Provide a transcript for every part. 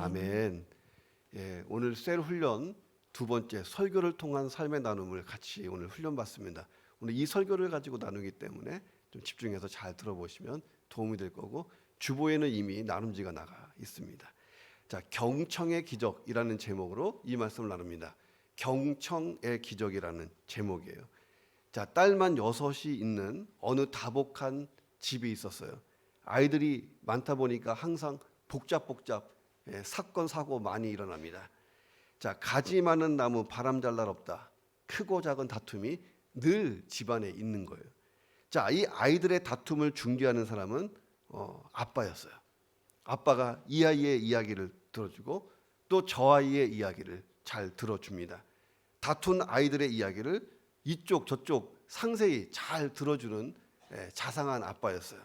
아멘. 오늘 셀 훈련 두 번째 설교를 통한 삶의 나눔을 같이 오늘 훈련받습니다. 오늘 이 설교를 가지고 나누기 때문에 좀 집중해서 잘 들어보시면 도움이 될 거고, 주보에는 이미 나눔지가 나가 있습니다. 자, 경청의 기적이라는 제목으로 이 말씀을 나눕니다. 경청의 기적이라는 제목이에요. 자, 딸만 6이 있는 어느 다복한 집이 있었어요. 아이들이 많다 보니까 항상 복잡 사건 사고 많이 일어납니다. 자, 가지 많은 나무 바람잘 날 없다. 크고 작은 다툼이 늘 집안에 있는 거예요. 자, 이 아이들의 다툼을 중재하는 사람은 아빠였어요. 아빠가 이 아이의 이야기를 들어주고 또 저 아이의 이야기를 잘 들어줍니다. 다툰 아이들의 이야기를 이쪽 저쪽 상세히 잘 들어주는 자상한 아빠였어요.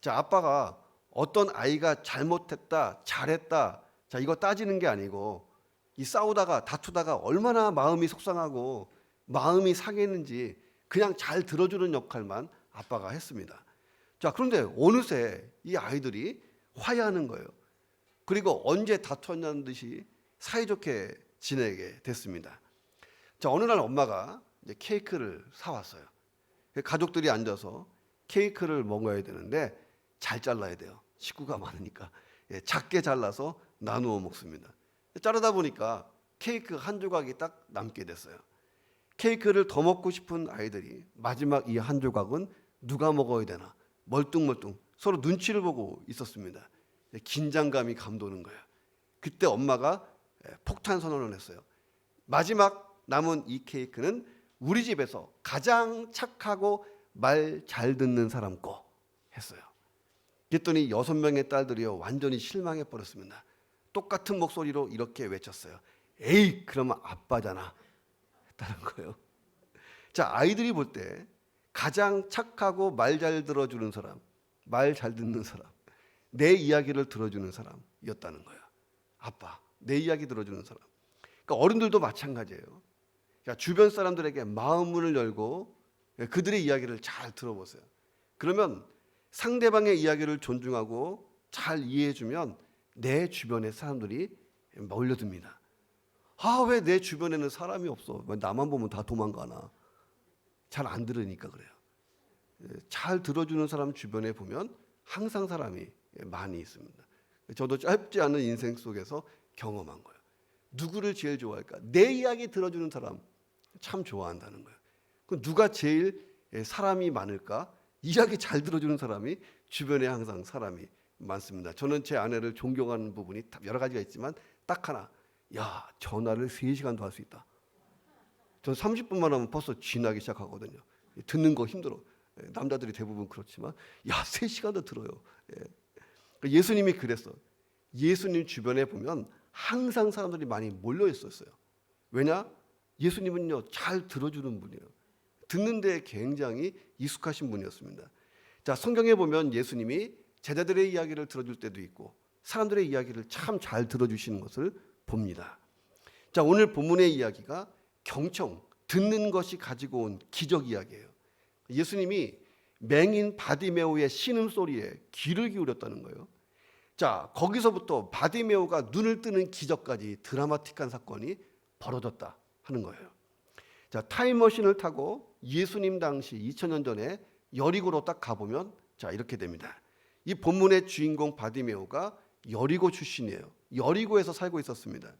자, 아빠가 어떤 아이가 잘못했다, 잘했다, 자, 이거 따지는 게 아니고, 이 싸우다가 다투다가 얼마나 마음이 속상하고 마음이 상했는지 그냥 잘 들어주는 역할만 아빠가 했습니다. 자, 그런데 어느새 이 아이들이 화해하는 거예요. 그리고 언제 다투었냐는 듯이 사이좋게 지내게 됐습니다. 자, 어느 날 엄마가 이제 케이크를 사왔어요. 가족들이 앉아서 케이크를 먹어야 되는데 잘 잘라야 돼요. 식구가 많으니까. 작게 잘라서 나누어 먹습니다. 자르다 보니까 케이크 한 조각이 딱 남게 됐어요. 케이크를 더 먹고 싶은 아이들이 마지막 이 한 조각은 누가 먹어야 되나 멀뚱멀뚱 서로 눈치를 보고 있었습니다. 긴장감이 감도는 거예요. 그때 엄마가 폭탄 선언을 했어요. 마지막 남은 이 케이크는 우리 집에서 가장 착하고 말 잘 듣는 사람 거 했어요. 그랬더니 6명의 딸들이요 완전히 실망해 버렸습니다. 똑같은 목소리로 이렇게 외쳤어요. 에이, 그러면 아빠잖아 했다는 거예요. 자, 아이들이 볼 때 가장 착하고 말 잘 들어주는 사람, 말 잘 듣는 사람, 내 이야기를 들어주는 사람이었다는 거예요. 아빠, 내 이야기 들어주는 사람. 그러니까 어른들도 마찬가지예요. 그러니까 주변 사람들에게 마음문을 열고 그들의 이야기를 잘 들어보세요. 그러면 상대방의 이야기를 존중하고 잘 이해해주면 내 주변의 사람들이 몰려듭니다. 아, 왜 내 주변에는 사람이 없어? 왜 나만 보면 다 도망가나? 잘 안 들으니까 그래요. 잘 들어주는 사람 주변에 보면 항상 사람이 많이 있습니다. 저도 짧지 않은 인생 속에서 경험한 거예요. 누구를 제일 좋아할까? 내 이야기 들어주는 사람 참 좋아한다는 거예요. 그럼 누가 제일 사람이 많을까? 이야기 잘 들어주는 사람이 주변에 항상 사람이 많습니다. 저는 제 아내를 존경하는 부분이 여러 가지가 있지만 딱 하나, 야, 전화를 3시간도 할 수 있다. 저는 30분만 하면 벌써 쥐나기 시작하거든요. 듣는 거 힘들어. 남자들이 대부분 그렇지만 야, 3시간도 들어요. 예수님이 그랬어. 예수님 주변에 보면 항상 사람들이 많이 몰려 있었어요. 왜냐? 예수님은요 잘 들어주는 분이에요. 듣는 데 굉장히 익숙하신 분이었습니다. 자, 성경에 보면 예수님이 제자들의 이야기를 들어줄 때도 있고 사람들의 이야기를 참 잘 들어주시는 것을 봅니다. 자, 오늘 본문의 이야기가 경청, 듣는 것이 가지고 온 기적 이야기예요. 예수님이 맹인 바디메오의 신음소리에 귀를 기울였다는 거예요. 자, 거기서부터 바디메오가 눈을 뜨는 기적까지 드라마틱한 사건이 벌어졌다 하는 거예요. 자, 타임머신을 타고 예수님 당시 2000년 전에 여리고로 딱 가보면 자, 이렇게 됩니다. 이 본문의 주인공 바디메오가 여리고 출신이에요. 여리고에서 살고 있었습니다.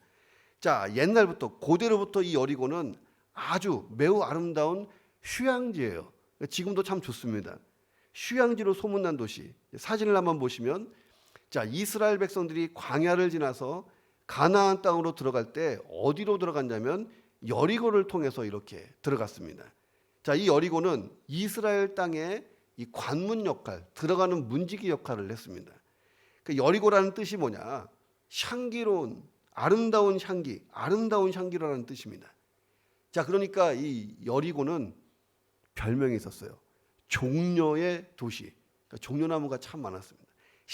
자, 옛날부터 고대로부터 이 여리고는 아주 매우 아름다운 휴양지예요. 지금도 참 좋습니다. 휴양지로 소문난 도시. 사진을 한번 보시면 자, 이스라엘 백성들이 광야를 지나서 가나안 땅으로 들어갈 때 어디로 들어갔냐면 여리고를 통해서 이렇게 들어갔습니다. 자, 이 여리고는 이스라엘 땅의 이 관문 역할, 들어가는 문지기 역할을 했습니다. 그 여리고라는 뜻이 뭐냐? 향기로운, 아름다운 향기, 아름다운 향기로라는 뜻입니다. 자, 그러니까 이 여리고는 별명이 있었어요. 종려의 도시. 그러니까 종려나무가 참 많았습니다.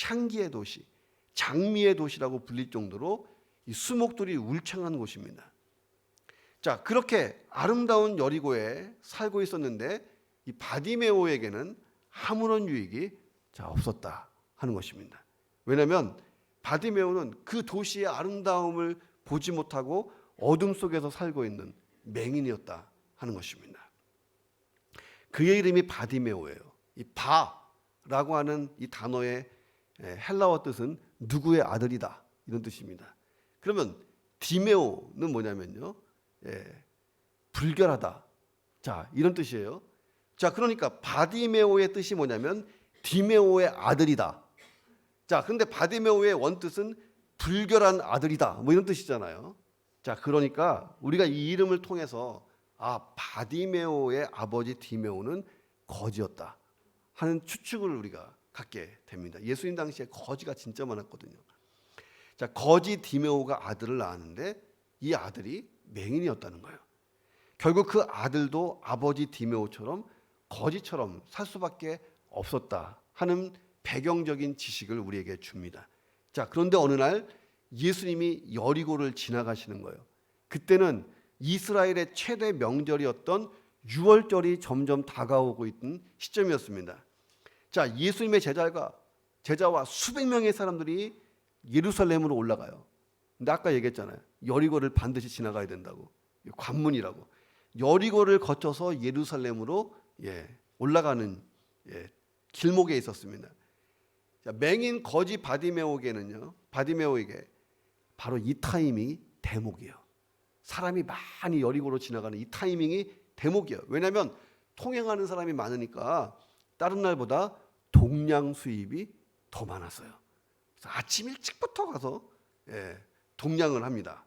향기의 도시, 장미의 도시라고 불릴 정도로 이 수목들이 울창한 곳입니다. 자, 그렇게 아름다운 여리고에 살고 있었는데 이 바디메오에게는 아무런 유익이 없었다 하는 것입니다. 왜냐하면 바디메오는 그 도시의 아름다움을 보지 못하고 어둠 속에서 살고 있는 맹인이었다 하는 것입니다. 그의 이름이 바디메오예요. 이 바라고 하는 이 단어의 헬라어 뜻은 누구의 아들이다 이런 뜻입니다. 그러면 디메오는 뭐냐면요, 불결하다, 자 이런 뜻이에요. 자 그러니까 바디메오의 뜻이 뭐냐면 디메오의 아들이다. 자 그런데 바디메오의 원뜻은 불결한 아들이다 뭐 이런 뜻이잖아요. 자 그러니까 우리가 이 이름을 통해서 바디메오의 아버지 디메오는 거지였다 하는 추측을 우리가 갖게 됩니다. 예수님 당시에 거지가 진짜 많았거든요. 자 거지 디메오가 아들을 낳았는데 이 아들이 맹인이었다는 거예요. 결국 그 아들도 아버지 디메오처럼 거지처럼 살 수밖에 없었다 하는 배경적인 지식을 우리에게 줍니다. 자 그런데 어느 날 예수님이 여리고를 지나가시는 거예요. 그때는 이스라엘의 최대 명절이었던 유월절이 점점 다가오고 있던 시점이었습니다. 자 예수님의 제자와 수백 명의 사람들이 예루살렘으로 올라가요. 근데 아까 얘기했잖아요. 여리고를 반드시 지나가야 된다고. 관문이라고. 여리고를 거쳐서 예루살렘으로 올라가는 길목에 있었습니다. 자, 맹인 거지 바디메오에게 바로 이 타이밍이 대목이에요. 사람이 많이 여리고로 지나가는 이 타이밍이 대목이에요. 왜냐하면 통행하는 사람이 많으니까 다른 날보다 동량 수입이 더 많았어요. 그래서 아침 일찍부터 가서 동량을 합니다.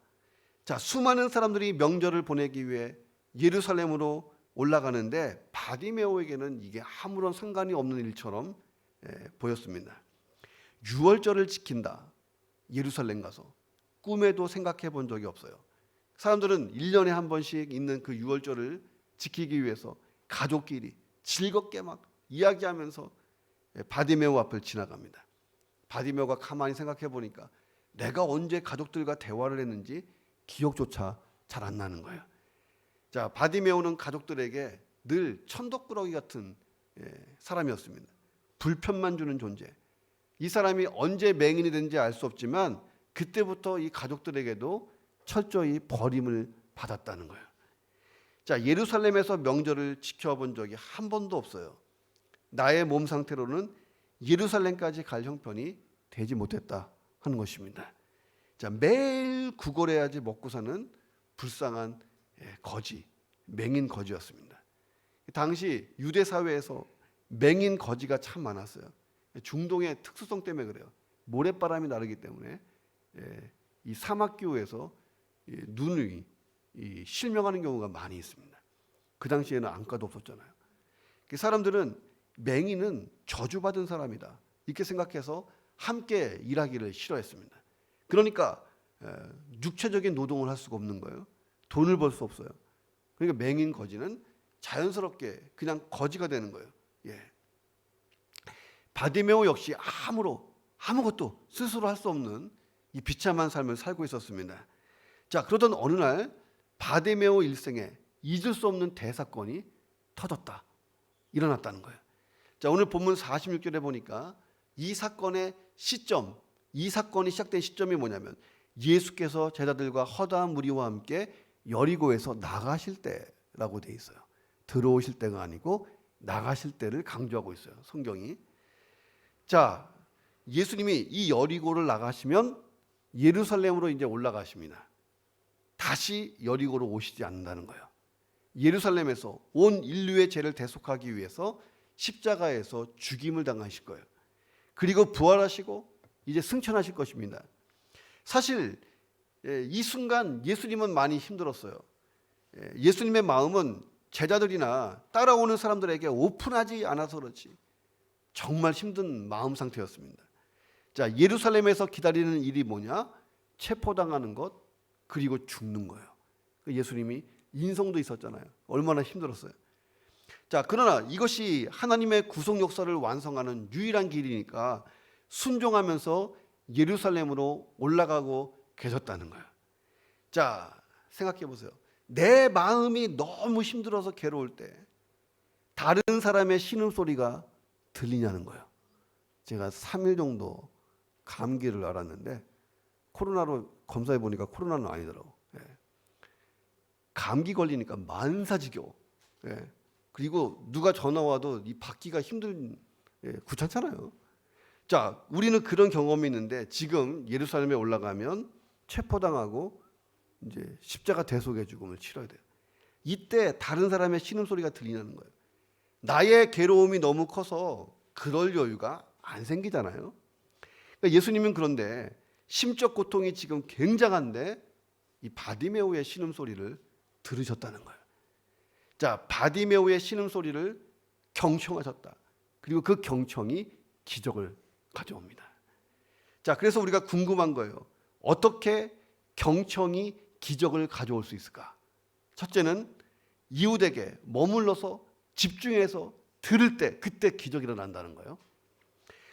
자, 수많은 사람들이 명절을 보내기 위해 예루살렘으로 올라가는데 바디메오에게는 이게 아무런 상관이 없는 일처럼 보였습니다. 유월절을 지킨다. 예루살렘 가서 꿈에도 생각해 본 적이 없어요. 사람들은 1년에 한 번씩 있는 그 유월절을 지키기 위해서 가족끼리 즐겁게 막 이야기하면서 바디메오 앞을 지나갑니다. 바디메오가 가만히 생각해 보니까 내가 언제 가족들과 대화를 했는지 기억조차 잘 안 나는 거예요. 자, 바디메오는 가족들에게 늘 천덕꾸러기 같은 사람이었습니다. 불편만 주는 존재. 이 사람이 언제 맹인이 된지 알 수 없지만 그때부터 이 가족들에게도 철저히 버림을 받았다는 거예요. 자, 예루살렘에서 명절을 지켜본 적이 한 번도 없어요. 나의 몸 상태로는 예루살렘까지 갈 형편이 되지 못했다 하는 것입니다. 자, 매일 구걸해야지 먹고 사는 불쌍한 거지, 맹인 거지였습니다. 당시 유대 사회에서 맹인 거지가 참 많았어요. 중동의 특수성 때문에 그래요. 모래바람이 나르기 때문에 이 사막 기후에서 눈이 실명하는 경우가 많이 있습니다. 그 당시에는 안과도 없었잖아요. 사람들은 맹인은 저주받은 사람이다 이렇게 생각해서 함께 일하기를 싫어했습니다. 그러니까 육체적인 노동을 할 수가 없는 거예요. 돈을 벌 수 없어요. 그러니까 맹인 거지는 자연스럽게 그냥 거지가 되는 거예요. 바디메오 역시 아무것도 스스로 할 수 없는 이 비참한 삶을 살고 있었습니다. 자, 그러던 어느 날 바디메오 일생에 잊을 수 없는 대사건이 터졌다. 일어났다는 거예요. 자, 오늘 본문 46절에 보니까 이 사건의 시점, 이 사건이 시작된 시점이 뭐냐면 예수께서 제자들과 허다한 무리와 함께 여리고에서 나가실 때라고 돼 있어요. 들어오실 때가 아니고 나가실 때를 강조하고 있어요, 성경이. 자, 예수님이 이 여리고를 나가시면 예루살렘으로 이제 올라가십니다. 다시 여리고로 오시지 않는다는 거예요. 예루살렘에서 온 인류의 죄를 대속하기 위해서 십자가에서 죽임을 당하실 거예요. 그리고 부활하시고 이제 승천하실 것입니다. 사실 이 순간 예수님은 많이 힘들었어요. 예수님의 마음은 제자들이나 따라오는 사람들에게 오픈하지 않아서 그렇지 정말 힘든 마음 상태였습니다. 자, 예루살렘에서 기다리는 일이 뭐냐? 체포당하는 것, 그리고 죽는 거예요. 예수님이 인성도 있었잖아요. 얼마나 힘들었어요. 자, 그러나 이것이 하나님의 구속 역사를 완성하는 유일한 길이니까 순종하면서 예루살렘으로 올라가고 계셨다는 거예요. 자, 생각해 보세요. 내 마음이 너무 힘들어서 괴로울 때 다른 사람의 신음소리가 들리냐는 거예요. 제가 3일 정도 감기를 앓았는데 코로나로 검사해 보니까 코로나는 아니더라고. 예. 감기 걸리니까 만사지겨. 예. 그리고 누가 전화 와도 이 받기가 힘든, 귀찮잖아요. 자, 우리는 그런 경험이 있는데 지금 예루살렘에 올라가면 체포당하고 이제 십자가 대속의 죽음을 치러야 돼요. 이때 다른 사람의 신음소리가 들리는 거예요. 나의 괴로움이 너무 커서 그럴 여유가 안 생기잖아요. 그러니까 예수님은 그런데 심적 고통이 지금 굉장한데 이 바디메오의 신음소리를 들으셨다는 거예요. 자, 바디메오의 신음소리를 경청하셨다. 그리고 그 경청이 기적을 가져옵니다. 자, 그래서 우리가 궁금한 거예요. 어떻게 경청이 기적을 가져올 수 있을까? 첫째는 이웃에게 머물러서 집중해서 들을 때 그때 기적이 일어난다는 거예요.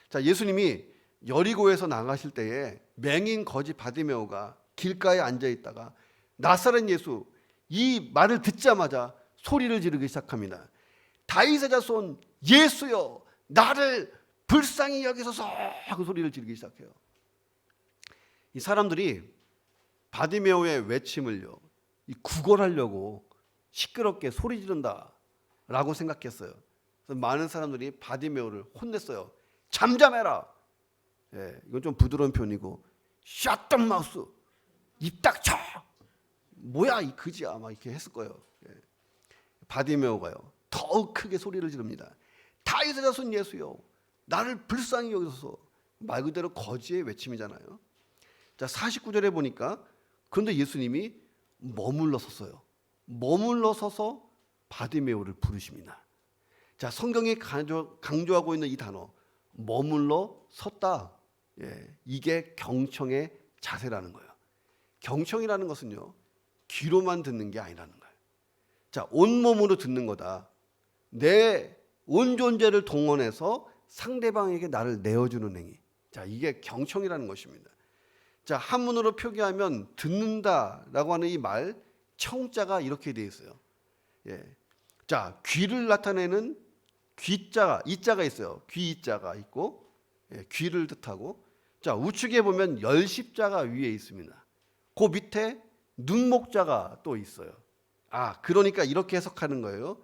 자, 예수님이 여리고에서 나가실 때에 맹인 거지 바디메오가 길가에 앉아 있다가 나사렛 예수 이 말을 듣자마자 소리를 지르기 시작합니다. 다윗의 자손 예수여 나를 불쌍히 여기소서 하고 소리를 지르기 시작해요. 이 사람들이 바디메오의 외침을요 구걸하려고 시끄럽게 소리 지른다라고 생각했어요. 그래서 많은 사람들이 바디메오를 혼냈어요. 잠잠해라. 예, 이건 좀 부드러운 표현이고 Shut the mouth. 입 닥쳐. 뭐야 이 그지야 막 이렇게 했을 거예요. 예. 바디메오가요 더욱 크게 소리를 지릅니다. 다윗의 자손 예수여 나를 불쌍히 여기소서. 말 그대로 거지의 외침이잖아요. 자, 49절에 보니까 그런데 예수님이 머물러 섰어요. 머물러 서서 바디메오를 부르십니다. 자, 성경이 강조하고 있는 이 단어 머물러 섰다. 예, 이게 경청의 자세라는 거예요. 경청이라는 것은요 귀로만 듣는 게 아니라는 거예요. 자, 온몸으로 듣는 거다. 내 온 존재를 동원해서 상대방에게 나를 내어주는 행위. 자, 이게 경청이라는 것입니다. 자, 한문으로 표기하면 듣는다라고 하는 이 말 청자가 이렇게 되어 있어요. 예. 자, 귀를 나타내는 귀자가 이자가 있어요. 귀이자가 있고 귀를 뜻하고 자, 우측에 보면 열십자가 위에 있습니다. 그 밑에 눈목자가 또 있어요. 아, 그러니까 이렇게 해석하는 거예요.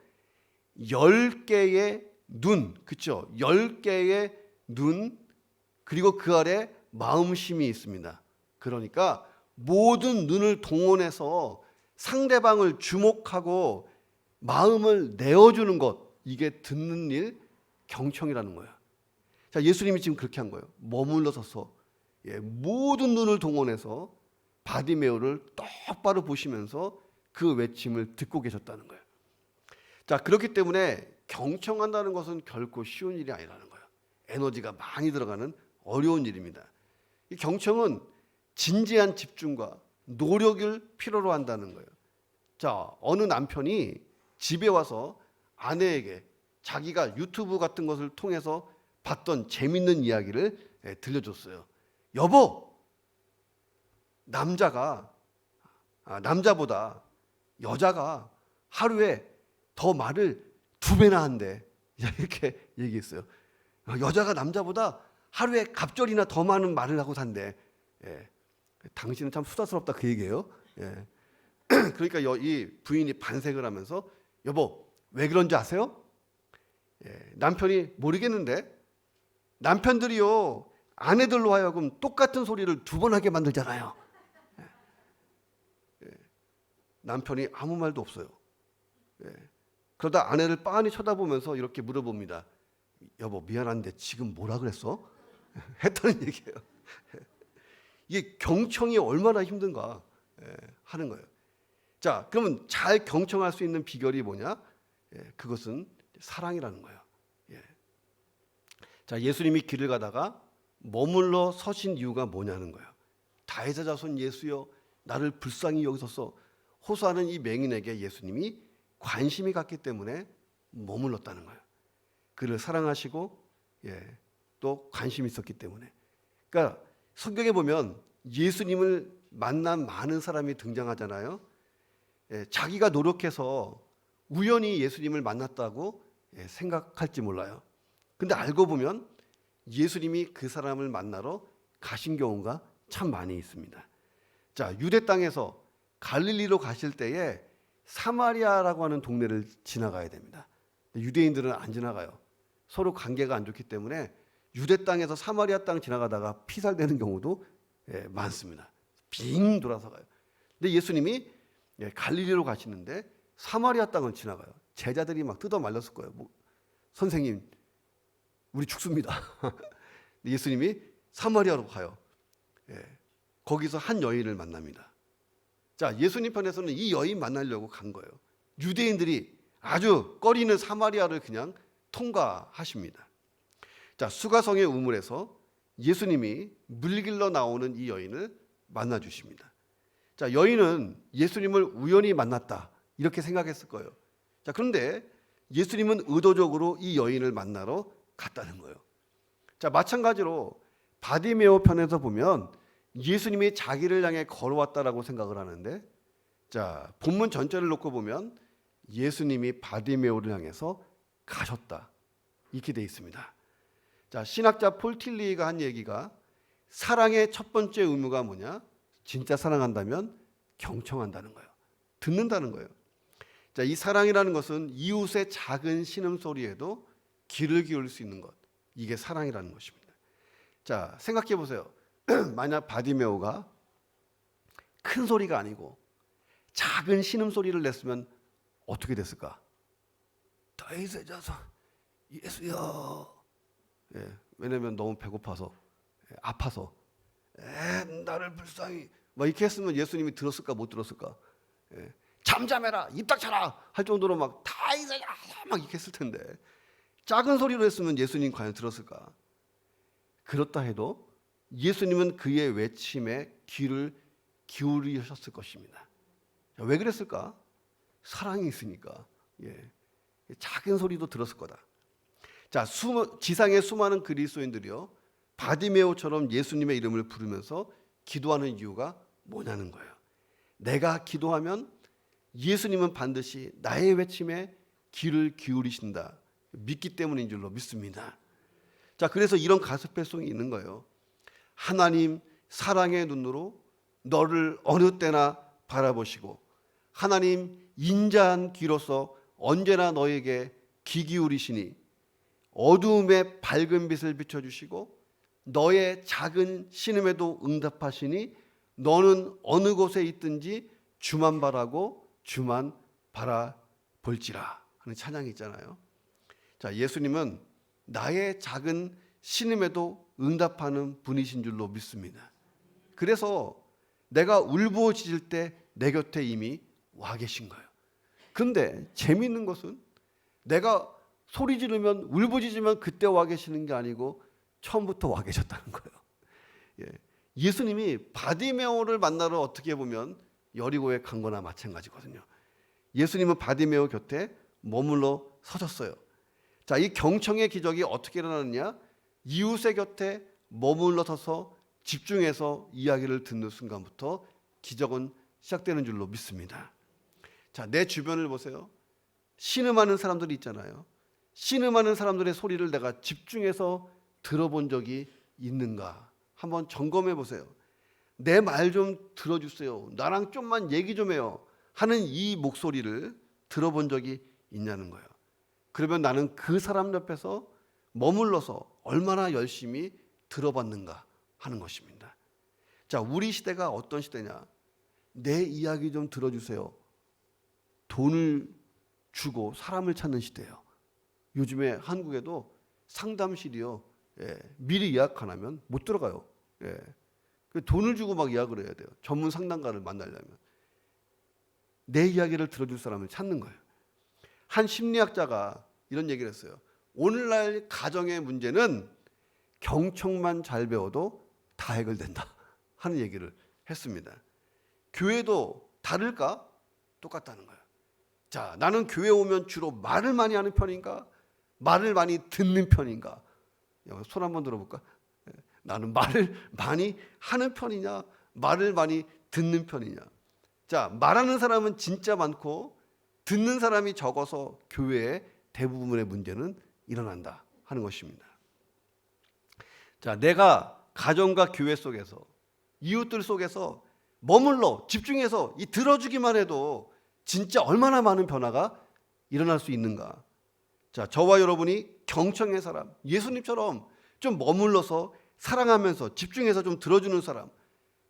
10개의 눈, 그렇죠? 10개의 눈 그리고 그 아래 마음심이 있습니다. 그러니까 모든 눈을 동원해서 상대방을 주목하고 마음을 내어주는 것 이게 듣는 일 경청이라는 거예요. 자, 예수님이 지금 그렇게 한 거예요. 머물러 서서 모든 눈을 동원해서 바디메오를 똑바로 보시면서 그 외침을 듣고 계셨다는 거예요. 자, 그렇기 때문에 경청한다는 것은 결코 쉬운 일이 아니라는 거예요. 에너지가 많이 들어가는 어려운 일입니다. 이 경청은 진지한 집중과 노력을 필요로 한다는 거예요. 자, 어느 남편이 집에 와서 아내에게 자기가 유튜브 같은 것을 통해서 봤던 재밌는 이야기를 들려줬어요. 여보, 남자보다 여자가 하루에 더 말을 2배나 한대. 이렇게 얘기했어요. 여자가 남자보다 하루에 갑절이나 더 많은 말을 하고 산대. 예. 당신은 참 수다스럽다 그 얘기예요. 예. 그러니까 이 부인이 반색을 하면서 여보 왜 그런지 아세요? 예. 남편이 모르겠는데 남편들이요 아내들로 하여금 똑같은 소리를 2번 하게 만들잖아요. 예. 남편이 아무 말도 없어요. 예. 그러다 아내를 빤히 쳐다보면서 이렇게 물어봅니다. 여보 미안한데 지금 뭐라 그랬어? 했다는 얘기예요. 이게 경청이 얼마나 힘든가 하는 거예요. 자, 그러면 잘 경청할 수 있는 비결이 뭐냐? 그것은 사랑이라는 거예요. 자, 예수님이 길을 가다가 머물러 서신 이유가 뭐냐는 거예요. 다윗의 자손 예수여 나를 불쌍히 여기소서 호소하는 이 맹인에게 예수님이 관심이 갔기 때문에 머물렀다는 거예요. 그를 사랑하시고 또 관심이 있었기 때문에. 그러니까 성경에 보면 예수님을 만난 많은 사람이 등장하잖아요. 자기가 노력해서 우연히 예수님을 만났다고 생각할지 몰라요. 근데 알고 보면 예수님이 그 사람을 만나러 가신 경우가 참 많이 있습니다. 자, 유대 땅에서 갈릴리로 가실 때에 사마리아라고 하는 동네를 지나가야 됩니다. 유대인들은 안 지나가요. 서로 관계가 안 좋기 때문에 유대 땅에서 사마리아 땅 지나가다가 피살되는 경우도 많습니다. 빙 돌아서 가요. 근데 예수님이 갈릴리로 가시는데 사마리아 땅을 지나가요. 제자들이 막 뜯어 말렸을 거예요. 선생님, 우리 죽습니다. 예수님이 사마리아로 가요. 거기서 한 여인을 만납니다. 자, 예수님 편에서는 이 여인 만나려고 간 거예요. 유대인들이 아주 꺼리는 사마리아를 그냥 통과하십니다. 자, 수가성의 우물에서 예수님이 물길로 나오는 이 여인을 만나 주십니다. 자, 여인은 예수님을 우연히 만났다 이렇게 생각했을 거예요. 자, 그런데 예수님은 의도적으로 이 여인을 만나러 갔다는 거예요. 자, 마찬가지로 바디메오 편에서 보면 예수님이 자기를 향해 걸어왔다라고 생각을 하는데, 자, 본문 전체를 놓고 보면 예수님이 바디메오를 향해서 가셨다 이렇게 돼 있습니다. 자, 신학자 폴 틸리가 한 얘기가 사랑의 첫 번째 의무가 뭐냐? 진짜 사랑한다면 경청한다는 거예요. 듣는다는 거예요. 자, 이 사랑이라는 것은 이웃의 작은 신음소리에도 귀를 기울일 수 있는 것, 이게 사랑이라는 것입니다. 자, 생각해 보세요. 만약 바디메오가 큰 소리가 아니고 작은 신음소리를 냈으면 어떻게 됐을까? 더 이세져서 예수여. 왜냐면 너무 배고파서, 아파서, 나를 불쌍히 막 이렇게 했으면 예수님이 들었을까 못 들었을까? 잠잠해라, 입 닥쳐라 할 정도로 막 다 이세져 막 이렇게 했을 텐데 작은 소리로 했으면 예수님 과연 들었을까? 그렇다 해도 예수님은 그의 외침에 귀를 기울이셨을 것입니다. 왜 그랬을까? 사랑이 있으니까. 작은 소리도 들었을 거다. 자, 지상의 수많은 그리스도인들이요, 바디메오처럼 예수님의 이름을 부르면서 기도하는 이유가 뭐냐는 거예요. 내가 기도하면 예수님은 반드시 나의 외침에 귀를 기울이신다, 믿기 때문인 줄로 믿습니다. 자, 그래서 이런 가스펠송이 있는 거예요. 하나님 사랑의 눈으로 너를 어느 때나 바라보시고 하나님 인자한 귀로서 언제나 너에게 귀 기울이시니 어두움에 밝은 빛을 비춰주시고 너의 작은 신음에도 응답하시니 너는 어느 곳에 있든지 주만 바라고 주만 바라볼지라 하는 찬양이 있잖아요. 자, 예수님은 나의 작은 신음에도 응답하는 분이신 줄로 믿습니다. 그래서 내가 울부짖을 때 내 곁에 이미 와 계신 거예요. 그런데 재미있는 것은 내가 소리 지르면 울부짖으면 그때 와 계시는 게 아니고 처음부터 와 계셨다는 거예요. 예수님이 바디메오를 만나러 어떻게 보면 여리고에 간 거나 마찬가지거든요. 예수님은 바디메오 곁에 머물러 서셨어요. 자, 이 경청의 기적이 어떻게 일어나느냐? 이웃의 곁에 머물러 서서 집중해서 이야기를 듣는 순간부터 기적은 시작되는 줄로 믿습니다. 자, 내 주변을 보세요. 신음하는 사람들이 있잖아요. 신음하는 사람들의 소리를 내가 집중해서 들어본 적이 있는가? 한번 점검해 보세요. 내 말 좀 들어주세요. 나랑 좀만 얘기 좀 해요. 하는 이 목소리를 들어본 적이 있냐는 거예요. 그러면 나는 그 사람 옆에서 머물러서 얼마나 열심히 들어봤는가 하는 것입니다. 자, 우리 시대가 어떤 시대냐? 내 이야기 좀 들어주세요. 돈을 주고 사람을 찾는 시대예요. 요즘에 한국에도 상담실이요, 미리 예약 안 하면 못 들어가요. 돈을 주고 막 예약을 해야 돼요. 전문 상담가를 만나려면. 내 이야기를 들어줄 사람을 찾는 거예요. 한 심리학자가 이런 얘기를 했어요. 오늘날 가정의 문제는 경청만 잘 배워도 다 해결된다 하는 얘기를 했습니다. 교회도 다를까? 똑같다는 거예요. 자, 나는 교회 오면 주로 말을 많이 하는 편인가? 말을 많이 듣는 편인가? 손 한번 들어볼까? 나는 말을 많이 하는 편이냐? 말을 많이 듣는 편이냐? 자, 말하는 사람은 진짜 많고 듣는 사람이 적어서 교회의 대부분의 문제는 일어난다 하는 것입니다. 자, 내가 가정과 교회 속에서, 이웃들 속에서 머물러 집중해서 이 들어주기만 해도 진짜 얼마나 많은 변화가 일어날 수 있는가. 자, 저와 여러분이 경청의 사람, 예수님처럼 좀 머물러서 사랑하면서 집중해서 좀 들어주는 사람,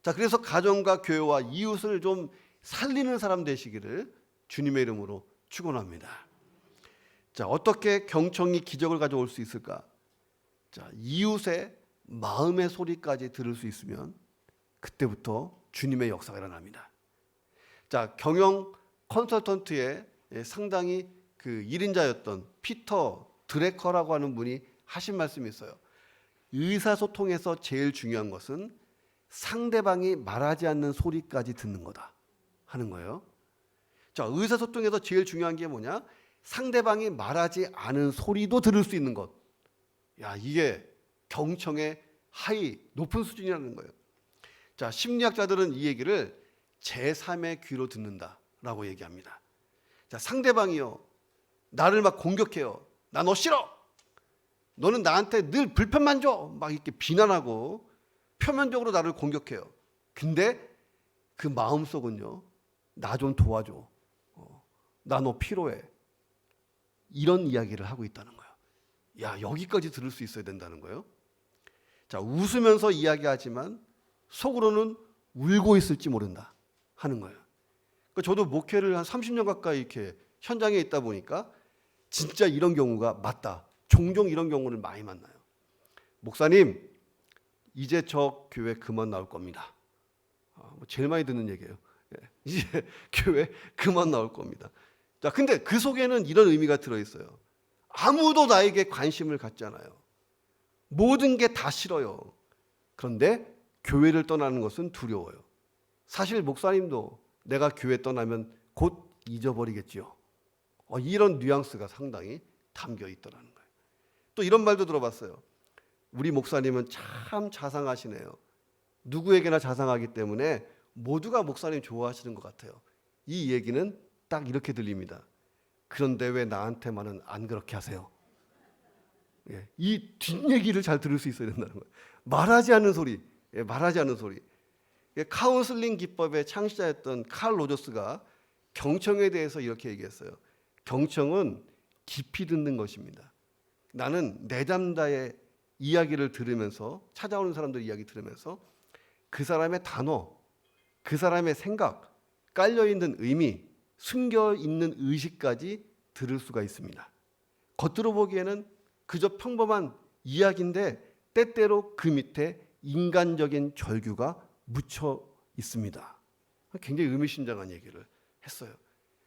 자, 그래서 가정과 교회와 이웃을 좀 살리는 사람 되시기를 주님의 이름으로 축원합니다. 자, 어떻게 경청이 기적을 가져올 수 있을까? 자, 이웃의 마음의 소리까지 들을 수 있으면 그때부터 주님의 역사가 일어납니다. 자, 경영 컨설턴트의 상당히 그 1인자였던 피터 드레커라고 하는 분이 하신 말씀이 있어요. 의사소통에서 제일 중요한 것은 상대방이 말하지 않는 소리까지 듣는 거다 하는 거예요. 자, 의사소통에서 제일 중요한 게 뭐냐? 상대방이 말하지 않은 소리도 들을 수 있는 것. 야, 이게 경청의 높은 수준이라는 거예요. 자, 심리학자들은 이 얘기를 제3의 귀로 듣는다라고 얘기합니다. 자, 상대방이요, 나를 막 공격해요. 나 너 싫어. 너는 나한테 늘 불편만 줘. 막 이렇게 비난하고 표면적으로 나를 공격해요. 근데 그 마음속은요, 나 좀 도와줘. 나 너 필요해. 이런 이야기를 하고 있다는 거예요. 야, 여기까지 들을 수 있어야 된다는 거예요. 자, 웃으면서 이야기하지만 속으로는 울고 있을지 모른다 하는 거예요. 그러니까 저도 목회를 한 30년 가까이 이렇게 현장에 있다 보니까 진짜 이런 경우가 맞다. 종종 이런 경우를 많이 만나요. 목사님, 이제 저 교회 그만 나올 겁니다. 제일 많이 듣는 얘기예요. 이제 교회 그만 나올 겁니다. 자, 근데 그 속에는 이런 의미가 들어있어요. 아무도 나에게 관심을 갖지 않아요. 모든 게 다 싫어요. 그런데 교회를 떠나는 것은 두려워요. 사실 목사님도 내가 교회 떠나면 곧 잊어버리겠지요. 이런 뉘앙스가 상당히 담겨 있더라는 거예요. 또 이런 말도 들어봤어요. 우리 목사님은 참 자상하시네요. 누구에게나 자상하기 때문에 모두가 목사님 좋아하시는 것 같아요. 이 얘기는 딱 이렇게 들립니다. 그런데 왜 나한테만은 안 그렇게 하세요? 이 뒷얘기를 잘 들을 수 있어야 된다는 거예요. 말하지 않는 소리, 말하지 않는 소리. 카운슬링 기법의 창시자였던 칼 로저스가 경청에 대해서 이렇게 얘기했어요. 경청은 깊이 듣는 것입니다. 나는 내담자의 이야기를 들으면서, 찾아오는 사람들 이야기 들으면서 그 사람의 단어, 그 사람의 생각, 깔려있는 의미, 숨겨있는 의식까지 들을 수가 있습니다. 겉으로 보기에는 그저 평범한 이야기인데 때때로 그 밑에 인간적인 절규가 묻혀 있습니다. 굉장히 의미심장한 얘기를 했어요.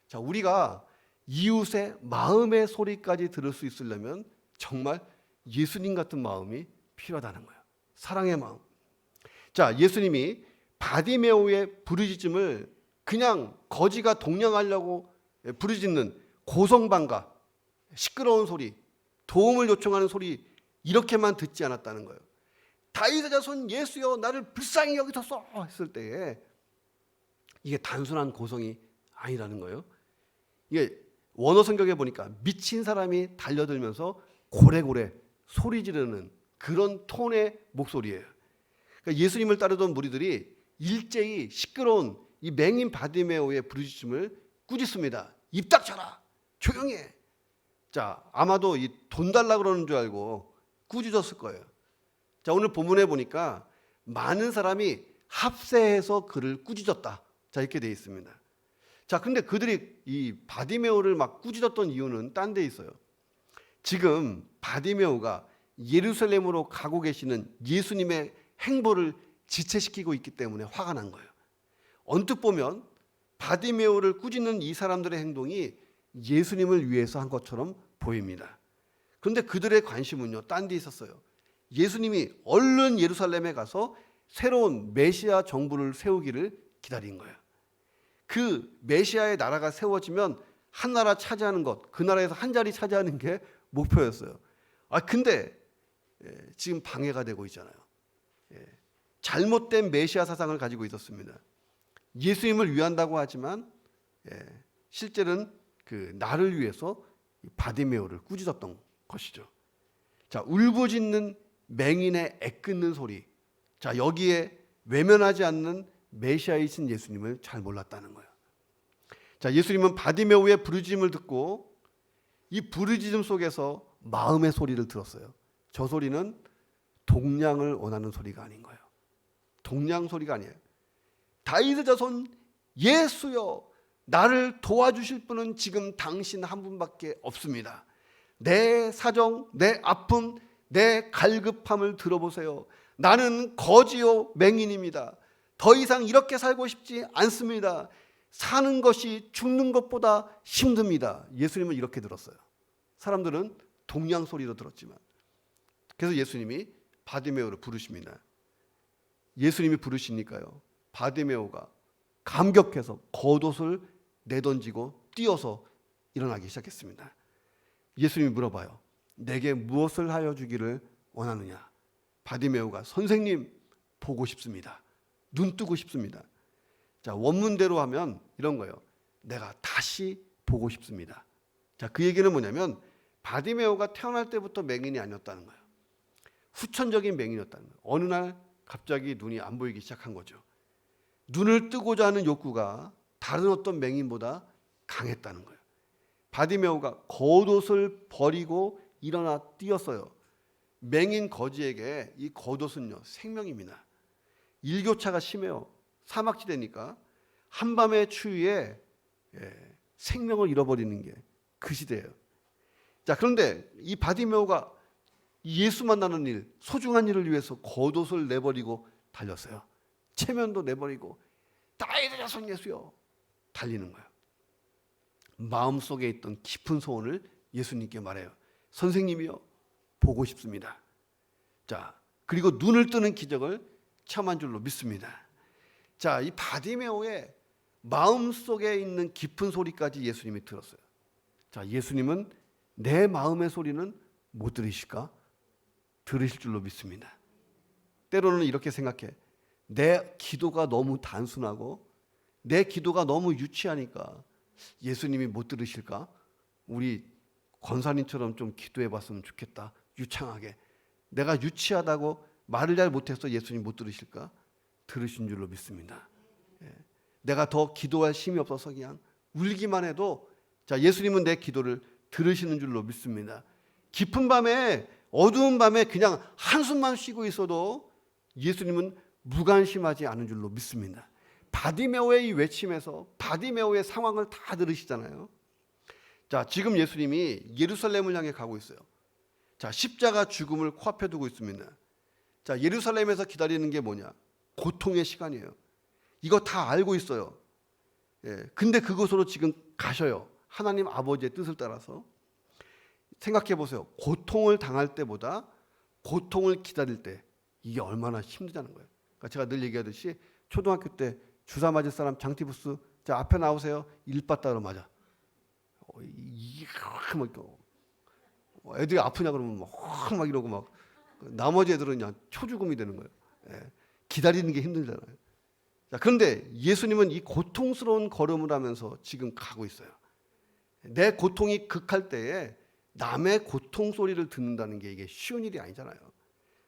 자, 우리가 이웃의 마음의 소리까지 들을 수 있으려면 정말 예수님 같은 마음이 필요하다는 거예요. 사랑의 마음. 자, 예수님이 바디메오의 부르짖음을 그냥 거지가 동냥하려고 부르짖는 고성방가, 시끄러운 소리, 도움을 요청하는 소리, 이렇게만 듣지 않았다는 거예요. 다윗의 자손 예수여, 나를 불쌍히 여기소서 했을 때에 이게 단순한 고성이 아니라는 거예요. 이게 원어 성경에 보니까 미친 사람이 달려들면서 고래고래 소리 지르는 그런 톤의 목소리예요. 그러니까 예수님을 따르던 무리들이 일제히 시끄러운 이 맹인 바디메오의 부르짖음을 꾸짖습니다. 입 닥쳐라, 조용히 해. 자, 아마도 이 돈 달라 그러는 줄 알고 꾸짖었을 거예요. 자, 오늘 본문에 보니까 많은 사람이 합세해서 그를 꾸짖었다. 자, 이렇게 되어 있습니다. 자, 근데 그들이 이 바디메오를 막 꾸짖었던 이유는 딴 데 있어요. 지금 바디메오가 예루살렘으로 가고 계시는 예수님의 행보를 지체시키고 있기 때문에 화가 난 거예요. 언뜻 보면 바디메오를 꾸짖는 이 사람들의 행동이 예수님을 위해서 한 것처럼 보입니다. 그런데 그들의 관심은요, 딴 데 있었어요. 예수님이 얼른 예루살렘에 가서 새로운 메시아 정부를 세우기를 기다린 거예요. 그 메시아의 나라가 세워지면 한 나라 차지하는 것, 그 나라에서 한 자리 차지하는 게 목표였어요. 근데 지금 방해가 되고 있잖아요. 잘못된 메시아 사상을 가지고 있었습니다. 예수님을 위한다고 하지만 실제는 그 나를 위해서 바디메오를 꾸짖었던 것이죠. 자, 울부짖는 맹인의 애끓는 소리, 자, 여기에 외면하지 않는 메시아이신 예수님을 잘 몰랐다는 거예요. 자, 예수님은 바디메오의 부르짖음을 듣고 이 부르짖음 속에서 마음의 소리를 들었어요. 저 소리는 동량을 원하는 소리가 아닌 거예요. 동량 소리가 아니에요. 다윗의 자손 예수여, 나를 도와주실 분은 지금 당신 한 분밖에 없습니다. 내 사정, 내 아픔, 내 갈급함을 들어보세요. 나는 거지요 맹인입니다. 더 이상 이렇게 살고 싶지 않습니다. 사는 것이 죽는 것보다 힘듭니다. 예수님은 이렇게 들었어요. 사람들은 동량 소리로 들었지만. 그래서 예수님이 바디메오를 부르십니다. 예수님이 부르시니까요, 바디메오가 감격해서 겉옷을 내던지고 뛰어서 일어나기 시작했습니다. 예수님이 물어봐요. 내게 무엇을 하여 주기를 원하느냐? 바디메오가 선생님 보고 싶습니다. 눈 뜨고 싶습니다. 자, 원문대로 하면 이런 거예요. 내가 다시 보고 싶습니다. 자, 그 얘기는 뭐냐면 바디메오가 태어날 때부터 맹인이 아니었다는 거예요. 후천적인 맹인이었다는 거예요. 어느 날 갑자기 눈이 안 보이기 시작한 거죠. 눈을 뜨고자 하는 욕구가 다른 어떤 맹인보다 강했다는 거예요. 바디메오가 겉옷을 버리고 일어나 뛰었어요. 맹인 거지에게 이 겉옷은요, 생명입니다. 일교차가 심해요. 사막지대니까 한밤의 추위에 생명을 잃어버리는 게 그 시대예요. 자, 그런데 이 바디메오가 예수 만나는 일, 소중한 일을 위해서 겉옷을 내버리고 달렸어요. 체면도 내버리고 다윗의 자손 예수여 달리는 거예요. 마음속에 있던 깊은 소원을 예수님께 말해요. 선생님이요, 보고 싶습니다. 자, 그리고 눈을 뜨는 기적을 체험한 줄로 믿습니다. 자, 이 바디메오의 마음속에 있는 깊은 소리까지 예수님이 들었어요. 자, 예수님은 내 마음의 소리는 못 들으실까? 들으실 줄로 믿습니다. 때로는 이렇게 생각해. 내 기도가 너무 단순하고 내 기도가 너무 유치하니까 예수님이 못 들으실까? 우리 권사님처럼 좀 기도해 봤으면 좋겠다. 유창하게. 내가 유치하다고 말을 잘 못해서 예수님 못 들으실까? 들으신 줄로 믿습니다. 내가 더 기도할 힘이 없어서 그냥 울기만 해도 자, 예수님은 내 기도를 들으시는 줄로 믿습니다. 깊은 밤에, 어두운 밤에 그냥 한숨만 쉬고 있어도 예수님은 무관심하지 않은 줄로 믿습니다. 바디메오의 이 외침에서 바디메오의 상황을 다 들으시잖아요. 자, 지금 예수님이 예루살렘을 향해 가고 있어요. 자, 십자가 죽음을 코앞에 두고 있습니다. 자, 예루살렘에서 기다리는 게 뭐냐? 고통의 시간이에요. 이거 다 알고 있어요. 근데 그곳으로 지금 가셔요. 하나님 아버지의 뜻을 따라서. 생각해 보세요. 고통을 당할 때보다 고통을 기다릴 때 이게 얼마나 힘들다는 거예요. 그러니까 제가 늘 얘기하듯이 초등학교 때 주사 맞을 사람 장티푸스, 자, 앞에 나오세요. 일바따로 맞아. 애들이 아프냐 그러면 막 이러고 막 나머지 애들은 그냥 초죽음이 되는 거예요. 기다리는 게 힘들잖아요. 자, 그런데 예수님은 이 고통스러운 걸음을 하면서 지금 가고 있어요. 내 고통이 극할 때에 남의 고통 소리를 듣는다는 게 이게 쉬운 일이 아니잖아요.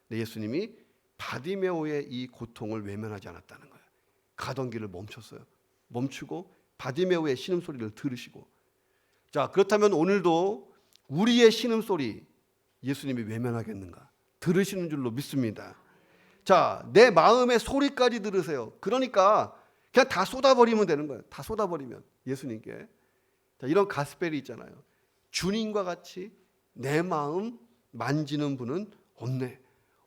근데 예수님이 바디메오의 이 고통을 외면하지 않았다는 거예요. 가던 길을 멈췄어요. 멈추고 바디메오의 신음소리를 들으시고. 자, 그렇다면 오늘도 우리의 신음소리 예수님이 외면하겠는가? 들으시는 줄로 믿습니다. 자, 내 마음의 소리까지 들으세요. 그러니까 그냥 다 쏟아버리면 되는 거예요. 다 쏟아버리면 예수님께. 자, 이런 가스펠이 있잖아요. 주님과 같이 내 마음 만지는 분은 없네.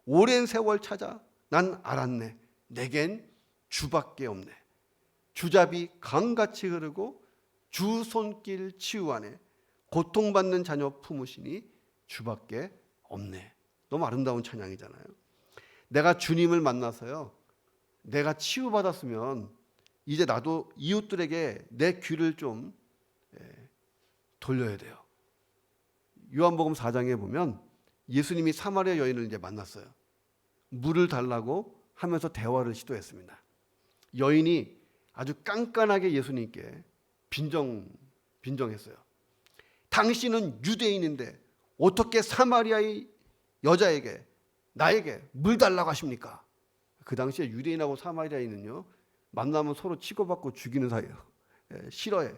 오랜 세월 찾아 난 알았네. 내겐 주밖에 없네. 주잡이 강같이 흐르고 주 손길 치유하네. 고통받는 자녀 품으시니 주밖에 없네. 너무 아름다운 찬양이잖아요. 내가 주님을 만나서요, 내가 치유받았으면 이제 나도 이웃들에게 내 귀를 좀 돌려야 돼요. 요한복음 4장에 보면 예수님이 사마리아 여인을 이제 만났어요. 물을 달라고 하면서 대화를 시도했습니다. 여인이 아주 깐깐하게 예수님께 빈정했어요. 당신은 유대인인데 어떻게 사마리아의 여자에게, 나에게 물 달라고 하십니까? 그 당시에 유대인하고 사마리아인은요, 만나면 서로 치고받고 죽이는 사이예요. 싫어해.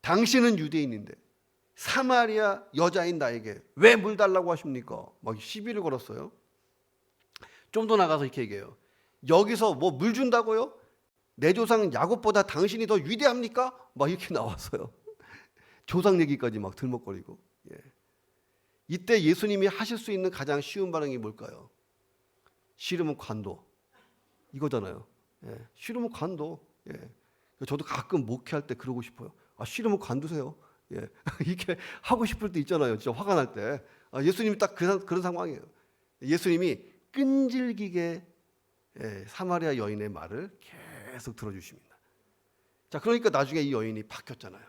당신은 유대인인데 사마리아 여자인 나에게 왜 물 달라고 하십니까? 막 시비를 걸었어요. 좀 더 나가서 이렇게 얘기해요. 여기서 뭐 물 준다고요? 내 조상 야곱보다 당신이 더 위대합니까? 막 이렇게 나왔어요. 조상 얘기까지 막 들먹거리고. 이때 예수님이 하실 수 있는 가장 쉬운 반응이 뭘까요? 싫으면 관둬. 이거잖아요. 싫으면 관둬. 저도 가끔 목회할 때 그러고 싶어요. 싫으면 관두세요. 이렇게 하고 싶을 때 있잖아요. 진짜 화가 날 때. 예수님이 딱 그런 상황이에요. 예수님이 끈질기게 사마리아 여인의 말을 계속 들어주십니다. 자, 그러니까 나중에 이 여인이 바뀌었잖아요.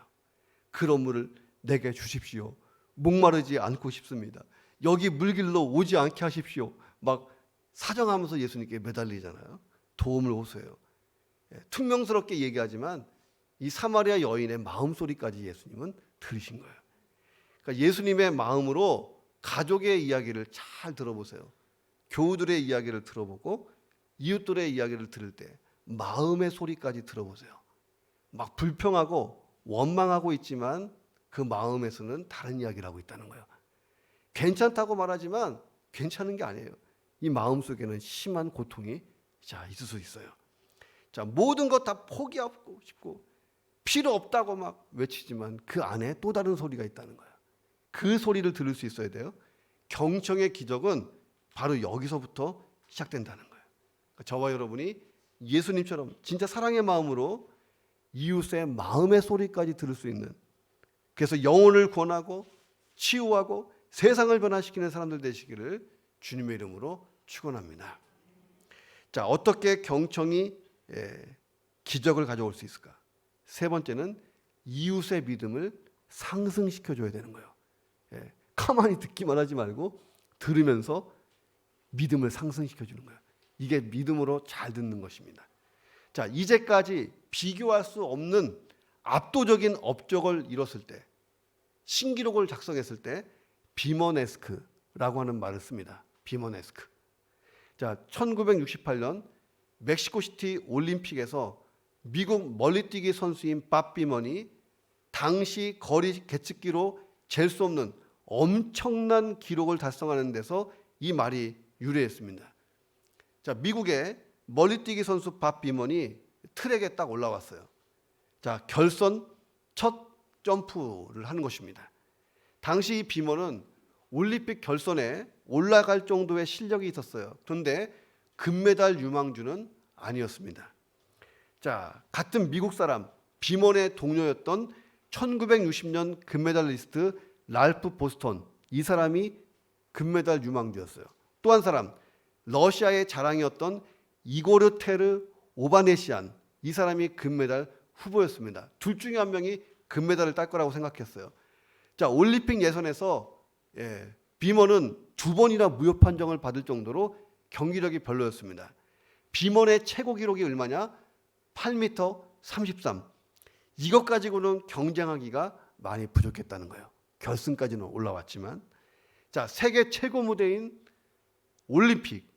그런 물을 내게 주십시오. 목마르지 않고 싶습니다. 여기 물길로 오지 않게 하십시오. 막 사정하면서 예수님께 매달리잖아요. 도움을 호소해요. 퉁명스럽게 얘기하지만 이 사마리아 여인의 마음소리까지 예수님은 들으신 거예요. 그러니까 예수님의 마음으로 가족의 이야기를 잘 들어보세요. 교우들의 이야기를 들어보고 이웃들의 이야기를 들을 때 마음의 소리까지 들어보세요. 막 불평하고 원망하고 있지만 그 마음에서는 다른 이야기를 하고 있다는 거예요. 괜찮다고 말하지만 괜찮은 게 아니에요. 이 마음 속에는 심한 고통이 있을 수 있어요. 자, 모든 것 다 포기하고 싶고 필요 없다고 막 외치지만 그 안에 또 다른 소리가 있다는 거예요. 그 소리를 들을 수 있어야 돼요. 경청의 기적은 바로 여기서부터 시작된다는 거예요. 그러니까 저와 여러분이 예수님처럼 진짜 사랑의 마음으로 이웃의 마음의 소리까지 들을 수 있는, 그래서 영혼을 구원하고 치유하고 세상을 변화시키는 사람들 되시기를 주님의 이름으로 축원합니다. 자, 어떻게 경청이 기적을 가져올 수 있을까? 세 번째는 이웃의 믿음을 상승시켜줘야 되는 거예요. 가만히 듣기만 하지 말고 들으면서 믿음을 상승시켜주는 거예요. 이게 믿음으로 잘 듣는 것입니다. 자, 이제까지 비교할 수 없는 압도적인 업적을 이뤘을 때, 신기록을 작성했을 때 비머네스크라고 하는 말을 씁니다. 비머네스크. 자, 1968년 멕시코시티 올림픽에서 미국 멀리뛰기 선수인 밥 비먼이 당시 거리 계측기로 잴 수 없는 엄청난 기록을 달성하는 데서 이 말이 유래했습니다. 자, 미국의 멀리뛰기 선수 밥 비먼이 트랙에 딱 올라왔어요. 자, 결선 첫 점프를 하는 것입니다. 당시 이 비먼은 올림픽 결선에 올라갈 정도의 실력이 있었어요. 그런데 금메달 유망주는 아니었습니다. 자, 같은 미국 사람 비먼의 동료였던 1960년 금메달리스트 랄프 보스턴, 이 사람이 금메달 유망주였어요. 또 한 사람 러시아의 자랑이었던 이고르 테르 오바네시안, 이 사람이 금메달 후보였습니다. 둘 중에 한 명이 금메달을 딸 거라고 생각했어요. 자, 올림픽 예선에서 비먼은 2번이나 무효 판정을 받을 정도로 경기력이 별로였습니다. 비먼의 최고 기록이 얼마냐? 8m 33. 이것 가지고는 경쟁하기가 많이 부족했다는 거예요. 결승까지는 올라왔지만, 자, 세계 최고 무대인 올림픽,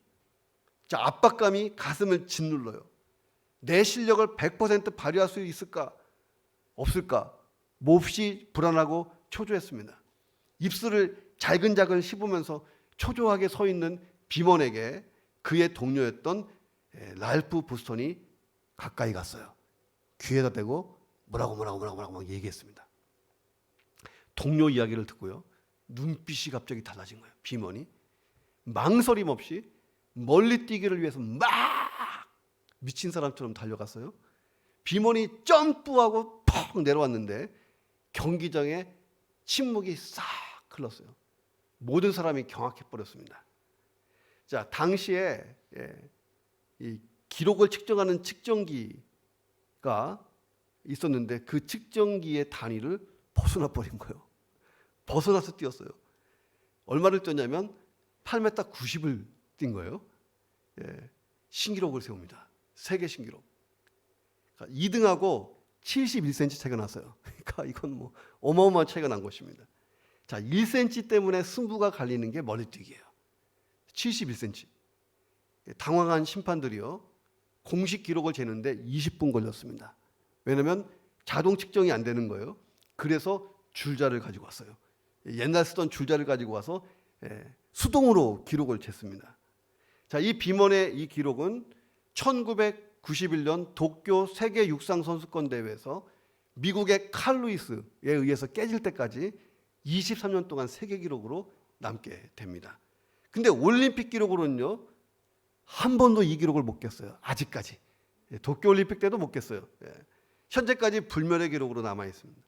자, 압박감이 가슴을 짓눌러요. 내 실력을 100% 발휘할 수 있을까? 없을까? 몹시 불안하고 초조했습니다. 입술을 잘근잘근 씹으면서 초조하게 서 있는 비먼에게 그의 동료였던 랄프 보스턴이 가까이 갔어요. 귀에다 대고 뭐라고 막 얘기했습니다. 동료 이야기를 듣고요, 눈빛이 갑자기 달라진 거예요. 비먼이 망설임 없이 멀리 뛰기를 위해서 막 미친 사람처럼 달려갔어요. 비먼이 점프하고 퍽 내려왔는데 경기장에 침묵이 싹 흘렀어요. 모든 사람이 경악해버렸습니다. 자, 당시에 이 기록을 측정하는 측정기가 있었는데 그 측정기의 단위를 벗어나 버린 거예요. 벗어나서 뛰었어요. 얼마를 뛰었냐면 8m 90을 뛴 거예요. 신기록을 세웁니다. 세계 신기록. 그러니까 2등하고 71cm 차이가 났어요. 그러니까 이건 뭐 어마어마한 차이가 난 것입니다. 자, 1cm 때문에 승부가 갈리는 게 멀리뛰기예요. 71cm. 당황한 심판들이요, 공식 기록을 재는데 20분 걸렸습니다. 왜냐하면 자동 측정이 안 되는 거예요. 그래서 줄자를 가지고 왔어요. 옛날 쓰던 줄자를 가지고 와서 수동으로 기록을 쟀습니다. 자, 이 비먼의 이 기록은 1991년 도쿄 세계 육상 선수권 대회에서 미국의 칼 루이스에 의해서 깨질 때까지 23년 동안 세계 기록으로 남게 됩니다. 근데 올림픽 기록으로는요, 한 번도 이 기록을 못 깼어요. 아직까지. 도쿄 올림픽 때도 못 깼어요. 현재까지 불멸의 기록으로 남아 있습니다.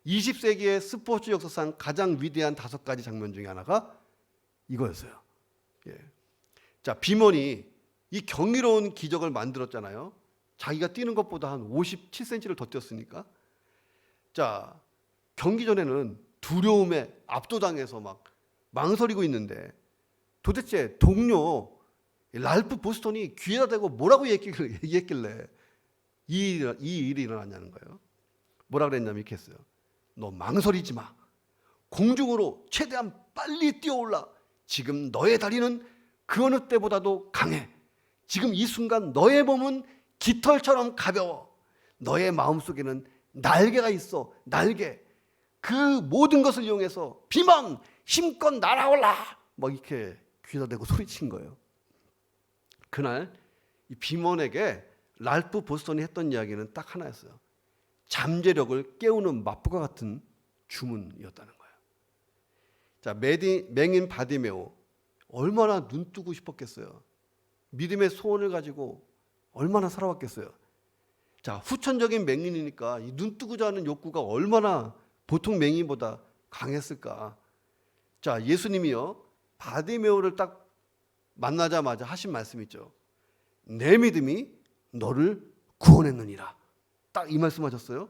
20세기의 스포츠 역사상 가장 위대한 5가지 장면 중에 하나가 이거였어요. 자, 비먼이 이 경이로운 기적을 만들었잖아요. 자기가 뛰는 것보다 한 57cm를 더 뛰었으니까. 자, 경기 전에는 두려움에 압도당해서 막 망설이고 있는데, 도대체 동료 랄프 보스턴이 귀에다 대고 뭐라고 얘기했길래 이 일이 일어났냐는 거예요. 뭐라 그랬냐면 이렇게 했어요. 너 망설이지 마. 공중으로 최대한 빨리 뛰어올라. 지금 너의 다리는 그 어느 때보다도 강해. 지금 이 순간 너의 몸은 깃털처럼 가벼워. 너의 마음속에는 날개가 있어. 날개. 그 모든 것을 이용해서 비만 힘껏 날아올라. 막 이렇게 귀에다 대고 소리친 거예요. 그날 이 비먼에게 랄프 보스턴이 했던 이야기는 딱 하나였어요. 잠재력을 깨우는 마법과 같은 주문이었다는 거예요. 자, 맹인 바디메오, 얼마나 눈 뜨고 싶었겠어요. 믿음의 소원을 가지고 얼마나 살아왔겠어요. 자, 후천적인 맹인이니까 이 눈 뜨고자 하는 욕구가 얼마나 보통 맹인보다 강했을까. 자, 예수님이요, 바디메오를 딱 만나자마자 하신 말씀 있죠. 내 믿음이 너를 구원했느니라. 딱 이 말씀하셨어요.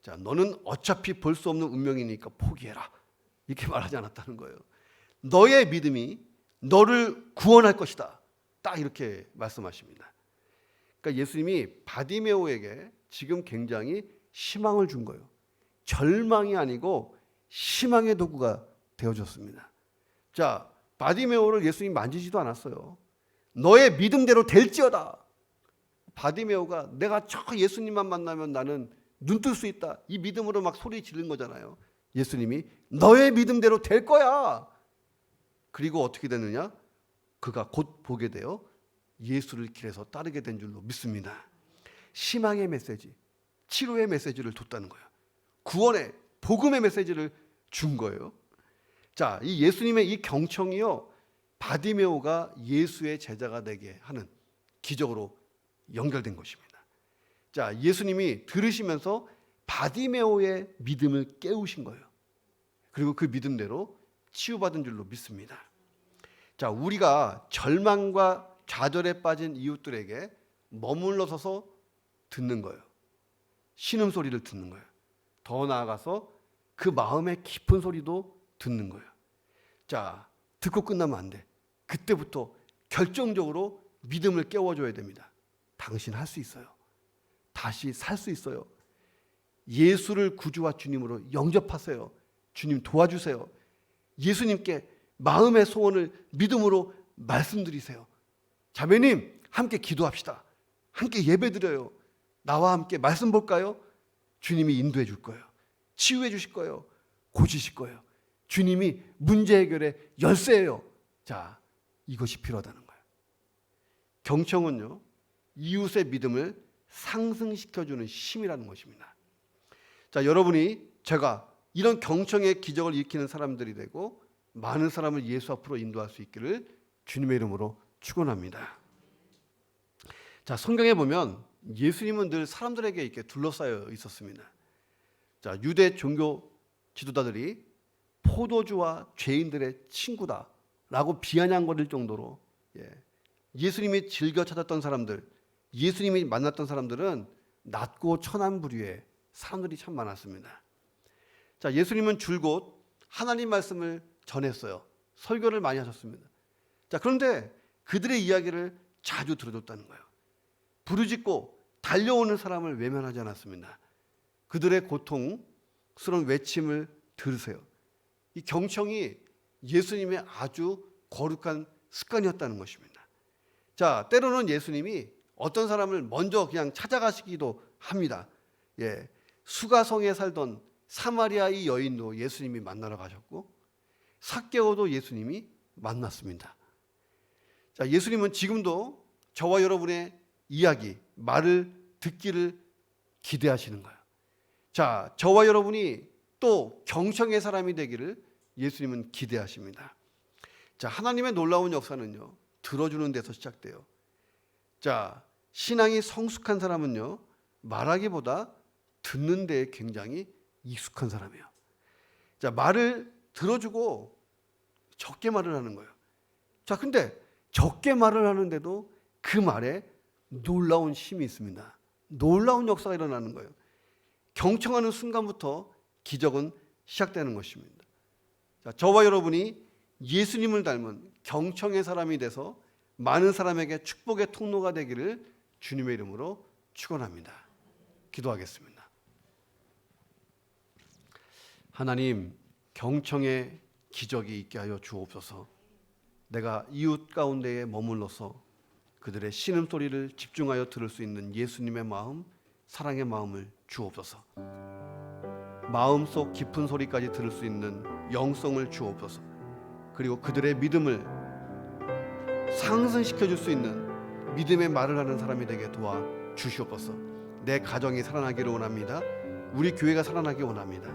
자, 너는 어차피 볼 수 없는 운명이니까 포기해라. 이렇게 말하지 않았다는 거예요. 너의 믿음이 너를 구원할 것이다. 딱 이렇게 말씀하십니다. 그러니까 예수님이 바디메오에게 지금 굉장히 희망을 준 거예요. 절망이 아니고 희망의 도구가 되어줬습니다. 자, 바디메오를 예수님이 만지지도 않았어요. 너의 믿음대로 될지어다. 바디메오가 내가 저 예수님만 만나면 나는 눈 뜰 수 있다, 이 믿음으로 막 소리 지른 거잖아요. 예수님이 너의 믿음대로 될 거야. 그리고 어떻게 됐느냐? 그가 곧 보게 되어 예수를 길에서 따르게 된 줄로 믿습니다. 희망의 메시지, 치료의 메시지를 줬다는 거예요. 구원의 복음의 메시지를 준 거예요. 자, 이 예수님의 이 경청이요, 바디메오가 예수의 제자가 되게 하는 기적으로 연결된 것입니다. 자, 예수님이 들으시면서 바디메오의 믿음을 깨우신 거예요. 그리고 그 믿음대로 치유받은 줄로 믿습니다. 자, 우리가 절망과 좌절에 빠진 이웃들에게 머물러 서서 듣는 거예요. 신음소리를 듣는 거예요. 더 나아가서 그 마음의 깊은 소리도 듣는 거예요. 자, 듣고 끝나면 안 돼. 그때부터 결정적으로 믿음을 깨워줘야 됩니다. 당신 할 수 있어요. 다시 살 수 있어요. 예수를 구주와 주님으로 영접하세요. 주님 도와주세요. 예수님께 마음의 소원을 믿음으로 말씀드리세요. 자매님, 함께 기도합시다. 함께 예배드려요. 나와 함께 말씀 볼까요? 주님이 인도해 줄 거예요. 치유해 주실 거예요. 고치실 거예요. 주님이 문제 해결의 열쇠예요. 자, 이것이 필요하다는 거예요. 경청은요, 이웃의 믿음을 상승시켜주는 힘이라는 것입니다. 자, 여러분이 제가 이런 경청의 기적을 일으키는 사람들이 되고 많은 사람을 예수 앞으로 인도할 수 있기를 주님의 이름으로 축원합니다. 자, 성경에 보면 예수님은 늘 사람들에게 이렇게 둘러싸여 있었습니다. 자, 유대 종교 지도자들이 포도주와 죄인들의 친구다라고 비아냥거릴 정도로 예수님이 즐겨 찾았던 사람들, 예수님이 만났던 사람들은 낮고 천한 부류의 사람들이 참 많았습니다. 자, 예수님은 줄곧 하나님 말씀을 전했어요. 설교를 많이 하셨습니다. 자, 그런데 그들의 이야기를 자주 들어줬다는 거예요. 부르짖고 달려오는 사람을 외면하지 않았습니다. 그들의 고통스러운 외침을 들으세요. 이 경청이 예수님의 아주 거룩한 습관이었다는 것입니다. 자, 때로는 예수님이 어떤 사람을 먼저 그냥 찾아가시기도 합니다. 예, 수가성에 살던 사마리아의 여인도 예수님이 만나러 가셨고 삭개오도 예수님이 만났습니다. 자, 예수님은 지금도 저와 여러분의 이야기, 말을 듣기를 기대하시는 거예요. 자, 저와 여러분이 또 경청의 사람이 되기를 예수님은 기대하십니다. 자, 하나님의 놀라운 역사는요, 들어주는 데서 시작돼요. 자, 신앙이 성숙한 사람은요, 말하기보다 듣는 데에 굉장히 익숙한 사람이에요. 자, 말을 들어주고 적게 말을 하는 거예요. 자, 근데 적게 말을 하는데도 그 말에 놀라운 힘이 있습니다. 놀라운 역사가 일어나는 거예요. 경청하는 순간부터 기적은 시작되는 것입니다. 자, 저와 여러분이 예수님을 닮은 경청의 사람이 돼서 많은 사람에게 축복의 통로가 되기를 주님의 이름으로 축원합니다. 기도하겠습니다. 하나님, 경청의 기적이 있게 하여 주옵소서. 내가 이웃 가운데에 머물러서 그들의 신음소리를 집중하여 들을 수 있는 예수님의 마음, 사랑의 마음을 주옵소서. 마음속 깊은 소리까지 들을 수 있는 영성을 주옵소서. 그리고 그들의 믿음을 상승시켜 줄 수 있는 믿음의 말을 하는 사람이 되게 도와 주시옵소서. 내 가정이 살아나기를 원합니다. 우리 교회가 살아나기 원합니다.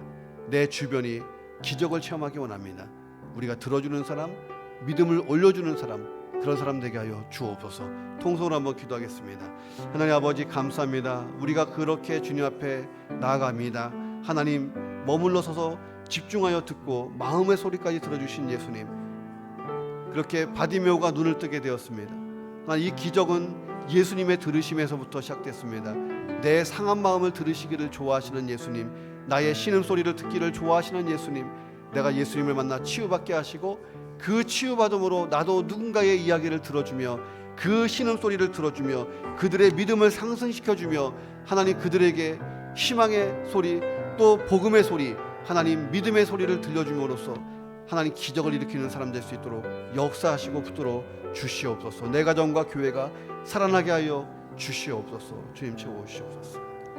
내 주변이 기적을 체험하기 원합니다. 우리가 들어주는 사람, 믿음을 올려주는 사람, 그런 사람 되게 하여 주옵소서. 통성으로 한번 기도하겠습니다. 하나님 아버지, 감사합니다. 우리가 그렇게 주님 앞에 나아갑니다. 하나님, 머물러 서서 집중하여 듣고 마음의 소리까지 들어주신 예수님, 그렇게 바디메오가 눈을 뜨게 되었습니다. 이 기적은 예수님의 들으심에서부터 시작됐습니다. 내 상한 마음을 들으시기를 좋아하시는 예수님, 나의 신음소리를 듣기를 좋아하시는 예수님, 내가 예수님을 만나 치유받게 하시고 그 치유받음으로 나도 누군가의 이야기를 들어주며 그 신음소리를 들어주며 그들의 믿음을 상승시켜주며 하나님, 그들에게 희망의 소리, 또 복음의 소리, 하나님 믿음의 소리를 들려줌으로써 하나님 기적을 일으키는 사람 될 수 있도록 역사하시고 붙들어 주시옵소서. 내 가정과 교회가 살아나게 하여 주시옵소서. 주님 채워주시옵소서.